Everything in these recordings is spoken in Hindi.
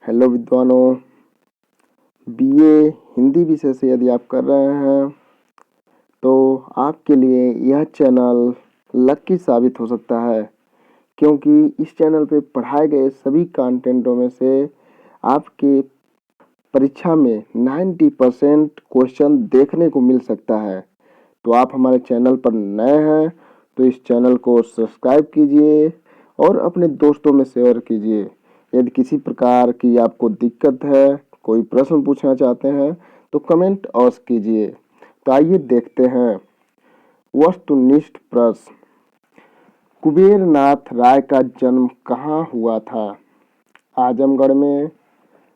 हेलो विद्वानों, बीए हिंदी विषय से यदि आप कर रहे हैं तो आपके लिए यह चैनल लकी साबित हो सकता है, क्योंकि इस चैनल पे पढ़ाए गए सभी कंटेंटों में से आपके परीक्षा में 90% क्वेश्चन देखने को मिल सकता है। तो आप हमारे चैनल पर नए हैं तो इस चैनल को सब्सक्राइब कीजिए और अपने दोस्तों में शेयर कीजिए। यदि किसी प्रकार की आपको दिक्कत है, कोई प्रश्न पूछना चाहते हैं तो कमेंट अवश्य कीजिए। तो आइए देखते हैं। वस्तुनिष्ठ प्रश्न, कुबेर नाथ राय का जन्म कहाँ हुआ था? आजमगढ़ में,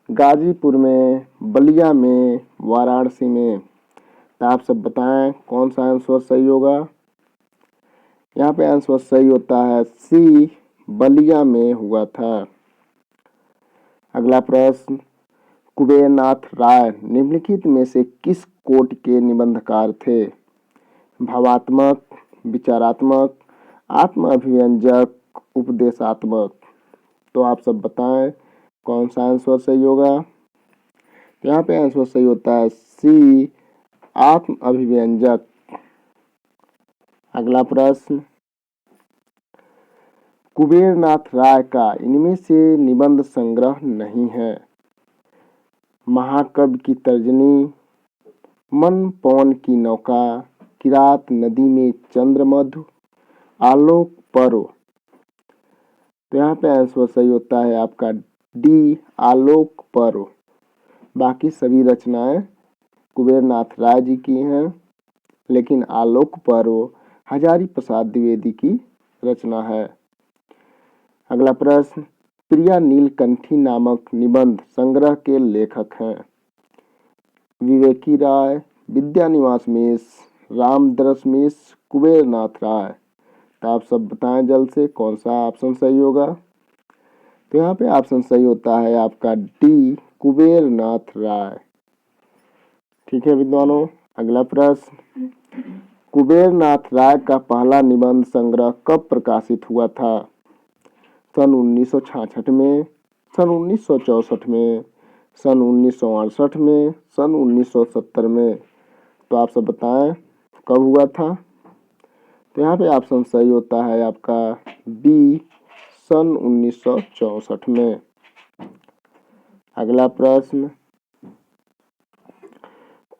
गाजीपुर में, बलिया में, वाराणसी में। तो आप सब बताएं कौन सा आंसर सही होगा। यहाँ पे आंसर सही होता है सी, बलिया में हुआ था। अगला प्रश्न, कुबेर नाथ राय निम्नलिखित में से किस कोटि के निबंधकार थे? भावात्मक, विचारात्मक, आत्म अभिव्यंजक, उपदेशात्मक। तो आप सब बताएं कौन सा आंसर सही होगा। तो यहाँ पे आंसर सही होता है सी, आत्म अभिव्यंजक। अगला प्रश्न, कुबेर नाथ राय का इनमें से निबंध संग्रह नहीं है? महाकवि की तर्जनी, मन पवन की नौका, किरात नदी में चंद्रमधु, आलोक पर्व। तो यहाँ पे आंसर सही होता है आपका डी, आलोक पर्व। बाकी सभी रचनाएं कुबेर नाथ राय जी की हैं, लेकिन आलोक पर्व हजारी प्रसाद द्विवेदी की रचना है। अगला प्रश्न, प्रिया नीलकंठी नामक निबंध संग्रह के लेखक हैं? विवेकी राय, विद्यानिवास मिश्र, रामदरस मिश्र, कुबेर नाथ राय। तो आप सब बताएं जल्द से कौन सा ऑप्शन सही होगा। तो यहाँ पे ऑप्शन सही होता है आपका डी, कुबेर नाथ राय। ठीक है विद्वानों, अगला प्रश्न, कुबेर नाथ राय का पहला निबंध संग्रह कब प्रकाशित हुआ था? सन 1966 में, सन 1964 में, सन 1968 में, सन 1970 में। तो आप सब बताएं कब हुआ था। तो यहाँ पे ऑप्शन सही होता है आपका बी, सन 1964 में। अगला प्रश्न,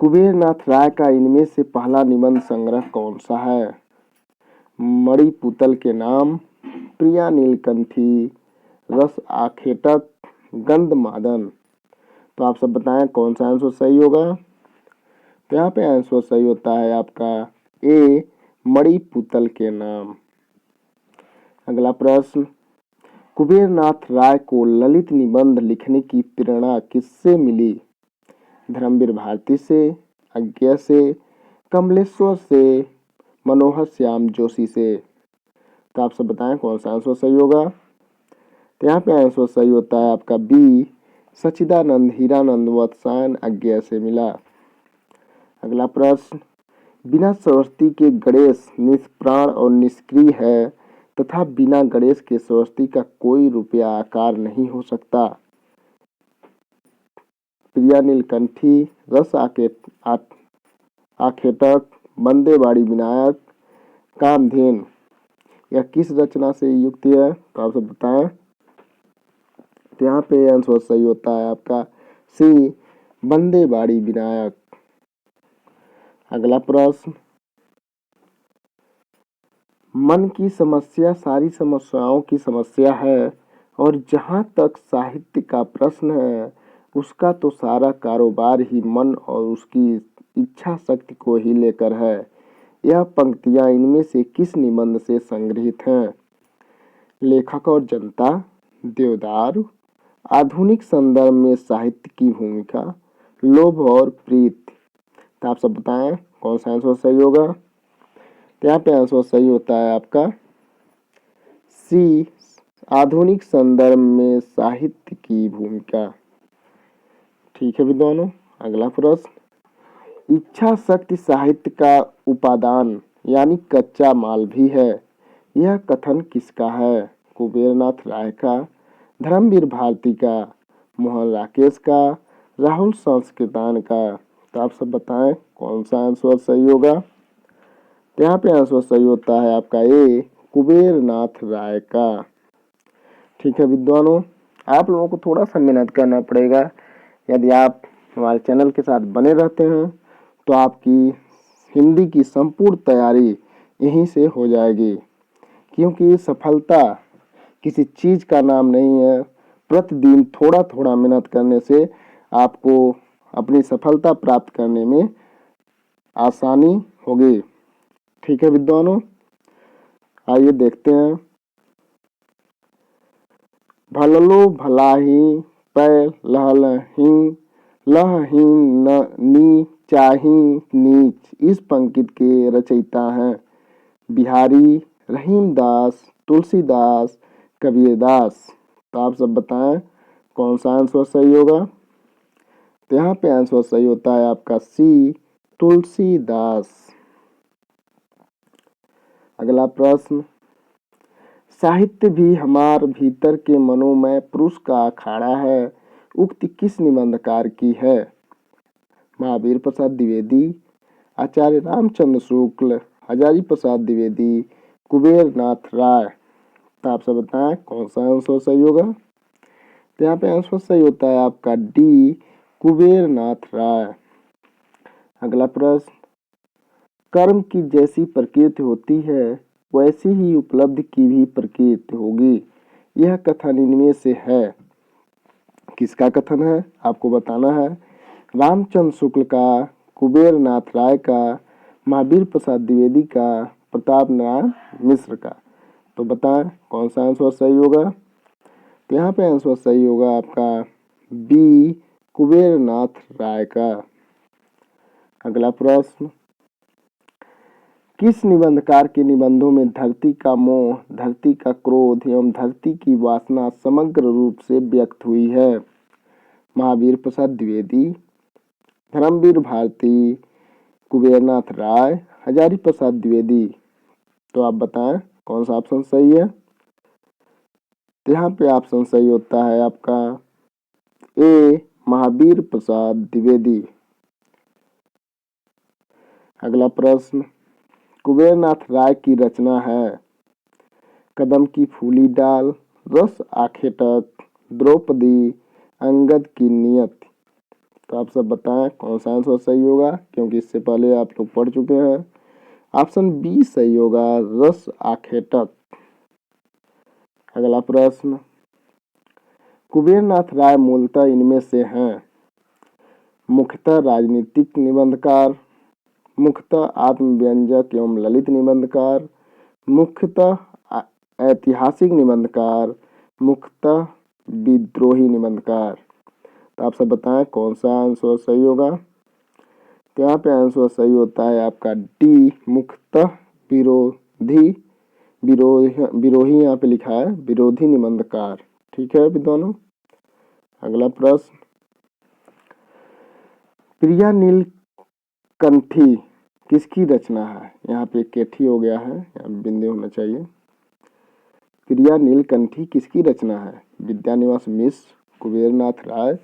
कुबेर नाथ राय का इनमें से पहला निबंध संग्रह कौन सा है? मणिपुतल के नाम, प्रिया नीलकंठी, रस आखेटक, गंधमादन। तो आप सब बताएं कौन सा आंसर सही होगा। तो यहाँ पे आंसर सही होता है आपका ए, मणिपुतल के नाम। अगला प्रश्न, कुबेर नाथ राय को ललित निबंध लिखने की प्रेरणा किससे मिली? धर्मवीर भारती से, अज्ञा से, कमलेश्वर से, मनोहर श्याम जोशी से। तो आप सब बताएं कौन सा आंसर सही होगा। तो यहाँ पे आंसर सही होता है आपका बी, सच्चिदानंद हीरानंद वत्सायन अज्ञा से मिला। अगला प्रश्न, बिना सरस्वती के गणेश निष्प्राण और निष्क्रिय है तथा बिना गणेश के सरस्वती का कोई रूप या आकार नहीं हो सकता। प्रिया नीलकंठी, रस आखेटक, बंदेवाड़ी विनायक, कामधेन। यह किस रचना से युक्त है? तो आप सब बताएं। तो यहाँ पे आंसर सही होता है आपका सी, बंदेवाड़ी विनायक। अगला प्रश्न, मन की समस्या सारी समस्याओं की समस्या है और जहाँ तक साहित्य का प्रश्न है उसका तो सारा कारोबार ही मन और उसकी इच्छा शक्ति को ही लेकर है। यह पंक्तियां इनमें से किस निबंध से संग्रहित हैं? लेखक और जनता, देवदार, आधुनिक संदर्भ में साहित्य की भूमिका, लोभ और प्रीति। तो आप सब बताएं कौन सा आंसर सही होगा। तो यहाँ पे आंसर सही होता है आपका सी, आधुनिक संदर्भ में साहित्य की भूमिका। ठीक है विद्वानों, अगला प्रश्न, इच्छा शक्ति साहित्य का उपादान यानी कच्चा माल भी है। यह कथन किसका है? कुबेर नाथ राय का, धर्मवीर भारती का, मोहन राकेश का, राहुल संस्कृतान का। तो आप सब बताएं कौन सा आंसर सही होगा। तो यहाँ पे आंसर सही होता है आपका ए, कुबेर नाथ राय का। ठीक है विद्वानों, आप लोगों को थोड़ा सा मेहनत करना पड़ेगा। यदि आप हमारे चैनल के साथ बने रहते हैं तो आपकी हिंदी की संपूर्ण तैयारी यहीं से हो जाएगी, क्योंकि सफलता किसी चीज का नाम नहीं है। प्रतिदिन थोड़ा थोड़ा मेहनत करने से आपको अपनी सफलता प्राप्त करने में आसानी होगी। ठीक है विद्वानों, आइए देखते हैं। भललो भलाही पै लहलही लहही न नी चाही नीच। इस पंक्ति के रचयिता हैं बिहारी, रहीमदास, तुलसीदास, कबीरदास। तो आप सब बताएं कौन सा आंसर सही होगा। तो यहाँ पे आंसर सही होता है आपका सी, तुलसीदास। अगला प्रश्न, साहित्य भी हमार भीतर के मनोमय पुरुष का अखाड़ा है, उक्ति किस निबंधकार की है। महावीर प्रसाद द्विवेदी, आचार्य रामचंद्र शुक्ल, हजारी प्रसाद द्विवेदी, कुबेर नाथ राय। तो आप सब बताएं कौन सा आंसर सही होगा। तो यहाँ पे आंसर सही होता है आपका डी, कुबेर नाथ राय। अगला प्रश्न, कर्म की जैसी प्रकृति होती है वैसी ही उपलब्धि की भी प्रकृति होगी, यह कथन इनमें से है। किसका कथन है आपको बताना है। रामचंद्र शुक्ल का, कुबेर नाथ राय का, महावीर प्रसाद द्विवेदी का, प्रताप नारायण मिश्र का। तो बताएं कौन सा आंसर सही होगा। तो यहाँ पे आंसर सही होगा आपका बी, कुबेर नाथ राय का। अगला प्रश्न, किस निबंधकार के निबंधों में धरती का मोह, धरती का क्रोध एवं धरती की वासना समग्र रूप से व्यक्त हुई है। महावीर प्रसाद द्विवेदी, धर्मवीर भारती, कुबेरनाथ राय, हजारी प्रसाद द्विवेदी। तो आप बताएं कौन सा ऑप्शन सही है। तो यहाँ पे ऑप्शन सही होता है आपका ए, महावीर प्रसाद द्विवेदी। अगला प्रश्न, कुबेरनाथ राय की रचना है कदम की फूली डाल, रस आखेटक, द्रौपदी, अंगद की नियत। तो आप सब बताएं कौन सा आंसर सही होगा, क्योंकि इससे पहले आप लोग पढ़ चुके हैं। ऑप्शन बी सही होगा, रस आखेटक। अगला प्रश्न, कुबेरनाथ राय मूलतः इनमें से हैं मुख्यतः राजनीतिक निबंधकार, मुख्यतः आत्मव्यंजक एवं ललित निबंधकार, मुख्यतः ऐतिहासिक निबंधकार, मुख्यतः विद्रोही निबंधकार। तो आप सब बताएं कौन सा आंसर सही होगा। तो यहाँ पे आंसर सही होता है आपका डी, मुख्यतः विरोधी विरोही यहाँ पे लिखा है विरोधी निबंधकार। ठीक है विद्वानों। अगला प्रश्न, प्रिया नीलकंठी किसकी रचना है। यहाँ पे केठी हो गया है, यहाँ बिंदु होना चाहिए। प्रिया नीलकंठी किसकी रचना है। विद्यानिवास मिश्र, कुबेरनाथ राय,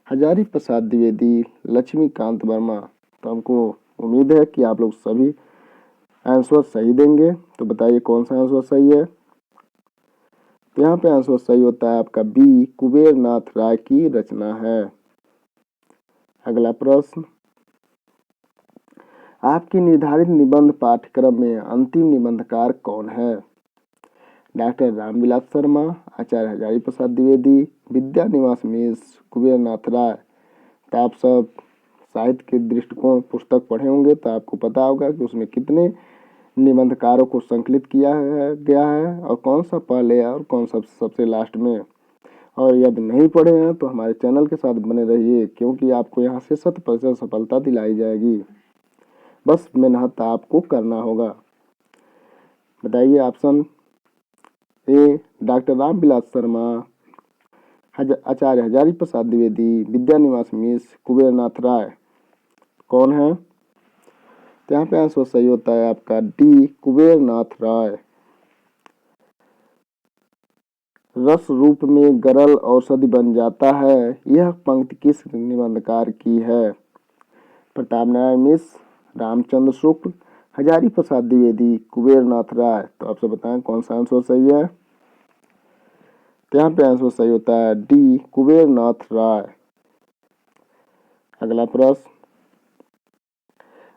हजारी प्रसाद द्विवेदी, लक्ष्मीकांत वर्मा। तो हमको उम्मीद है कि आप लोग सभी आंसर सही देंगे। तो बताइए कौन सा आंसर सही है। तो यहाँ पे आंसर सही होता है आपका बी, कुबेरनाथ राय की रचना है। अगला प्रश्न, आपकी निर्धारित निबंध पाठ्यक्रम में अंतिम निबंधकार कौन है। डॉक्टर रामविलास शर्मा, आचार्य हजारी प्रसाद द्विवेदी, विद्यानिवास मिश्र, कुबेरनाथ राय। तो आप सब साहित्य के दृष्टिकोण पुस्तक पढ़े होंगे तो आपको पता होगा कि उसमें कितने निबंधकारों को संकलित किया गया है और कौन सा पहले और कौन सा सबसे लास्ट में। और यदि नहीं पढ़े हैं तो हमारे चैनल के साथ बने रहिए, क्योंकि आपको यहाँ से 100% सफलता दिलाई जाएगी। बस मेहनत आपको करना होगा। बताइए option A, doctor Ramvilas Sharma, Acharya Hazari Prasad Dwivedi, Vidyaniwas Mishra, Kubernath Rai कौन है। तो यहाँ पे आंसर सही होता है आपका डी, कुबेरनाथ राय। रस रूप में गरल औषधि बन जाता है। यह पंक्ति किस निबंधकार की है? प्रताप नारायण मिश्र, रामचंद्र शुक्ल, हजारी प्रसाद द्विवेदी, कुबेर नाथ राय। तो आपसे बताएं कौन सा आंसर सही है? तो यहाँ पे आंसर सही होता है डी, कुबेर नाथ राय। अगला प्रश्न,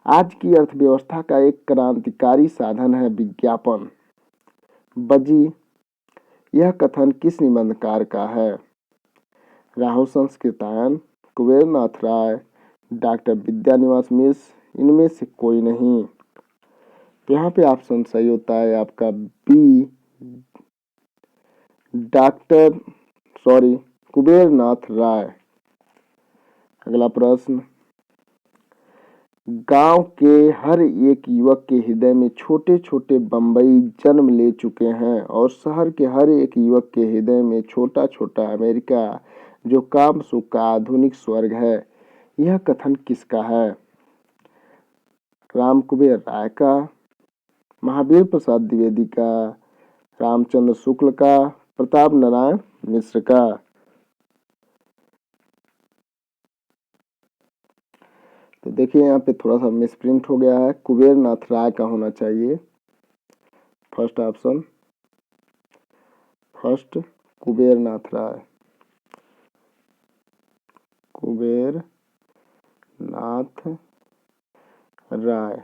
आज की अर्थव्यवस्था का एक क्रांतिकारी साधन है विज्ञापन। बजी, यह कथन किस निबंधकार का है? राहुल संस्कृतायन, कुबेर नाथ राय, डॉक्टर विद्यानिवास मिश्र, इनमें से कोई नहीं। तो यहाँ पे ऑप्शन सही होता है आपका बी, कुबेर नाथ राय। अगला प्रश्न, गांव के हर एक युवक के हृदय में छोटे छोटे बम्बई जन्म ले चुके हैं और शहर के हर एक युवक के हृदय में छोटा छोटा अमेरिका, जो काम सुख का आधुनिक स्वर्ग है। यह कथन किसका है? राम कुबेर राय का, महावीर प्रसाद द्विवेदी का, रामचंद्र शुक्ल का, प्रताप नारायण मिश्र का। तो देखिए यहाँ पे थोड़ा सा मिसप्रिंट हो गया है, कुबेर नाथ राय का होना चाहिए फर्स्ट ऑप्शन, फर्स्ट कुबेर नाथ राय, कुबेर नाथ राय।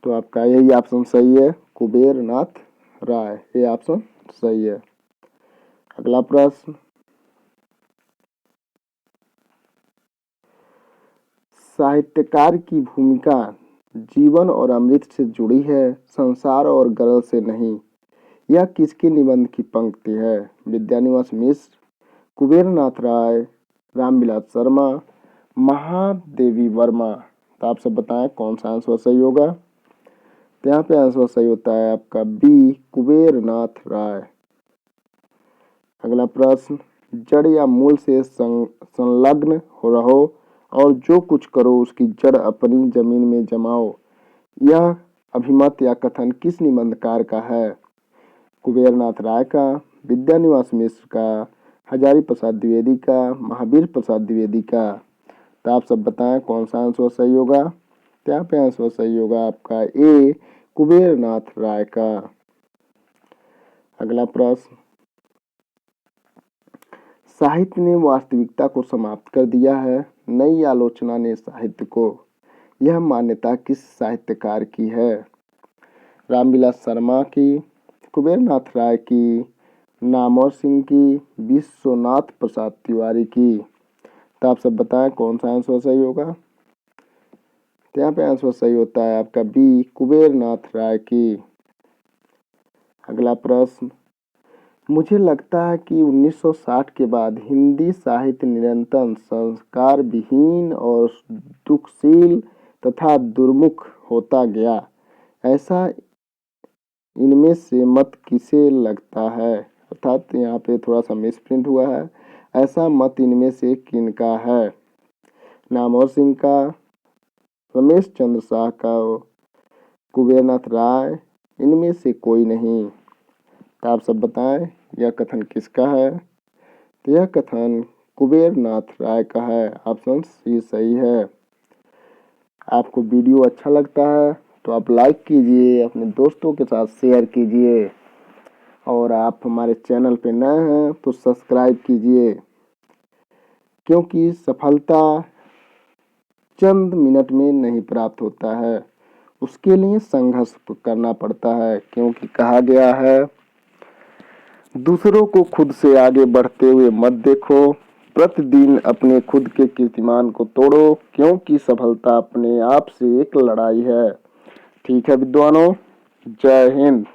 तो आपका यही ऑप्शन सही है, कुबेर नाथ राय, ये ऑप्शन सही है। अगला प्रश्न, साहित्यकार की भूमिका जीवन और अमृत से जुड़ी है, संसार और गरल से नहीं। यह किसके निबंध की पंक्ति है? विद्यानिवास मिश्र, कुबेर नाथ राय, रामविलास शर्मा, महादेवी वर्मा। तो आप सब बताएं कौन सा आंसर सही होगा? तो यहाँ पे आंसर सही होता है आपका बी, कुबेर नाथ राय। अगला प्रश्न, जड़ या मूल से संलग्न हो रहो और जो कुछ करो उसकी जड़ अपनी जमीन में जमाओ। यह अभिमत या कथन किस निबंधकार का है? कुबेर नाथ राय का, विद्यानिवास मिश्र का, हजारी प्रसाद द्विवेदी का, महावीर प्रसाद द्विवेदी का। तो आप सब बताएं कौन सा आंसर सही होगा? तो यहाँ पे आंसर सही होगा आपका ए, कुबेर नाथ राय का। अगला प्रश्न, साहित्य ने वास्तविकता को समाप्त कर दिया है, नई आलोचना ने साहित्य को। यह मान्यता किस साहित्यकार की है? रामविलास शर्मा की, कुबेर नाथ राय की, नामवर सिंह की, विश्वनाथ प्रसाद तिवारी की। तो आप सब बताएं कौन सा आंसर सही होगा? तो यहाँ पे आंसर सही होता है आपका बी, कुबेर नाथ राय की। अगला प्रश्न, मुझे लगता है कि 1960 के बाद हिंदी साहित्य निरंतर संस्कार विहीन और दुखशील तथा दुर्मुख होता गया। ऐसा इनमें से मत किसे लगता है? अर्थात यहाँ पे थोड़ा सा मिसप्रिंट हुआ है, ऐसा मत इनमें से किनका है? नामवर सिंह का, रमेश चंद्र शाह का, कुबेर नाथ राय, इनमें से कोई नहीं। तो आप सब बताएं यह कथन किसका है? तो यह कथन कुबेर नाथ राय का है, ऑप्शन सी सही है। आपको वीडियो अच्छा लगता है तो आप लाइक कीजिए, अपने दोस्तों के साथ शेयर कीजिए और आप हमारे चैनल पे नए हैं तो सब्सक्राइब कीजिए, क्योंकि सफलता चंद मिनट में नहीं प्राप्त होता है, उसके लिए संघर्ष करना पड़ता है। क्योंकि कहा गया है, दूसरों को खुद से आगे बढ़ते हुए मत देखो, प्रतिदिन अपने खुद के कीर्तिमान को तोड़ो, क्योंकि सफलता अपने आप से एक लड़ाई है। ठीक है विद्वानों, जय हिंद।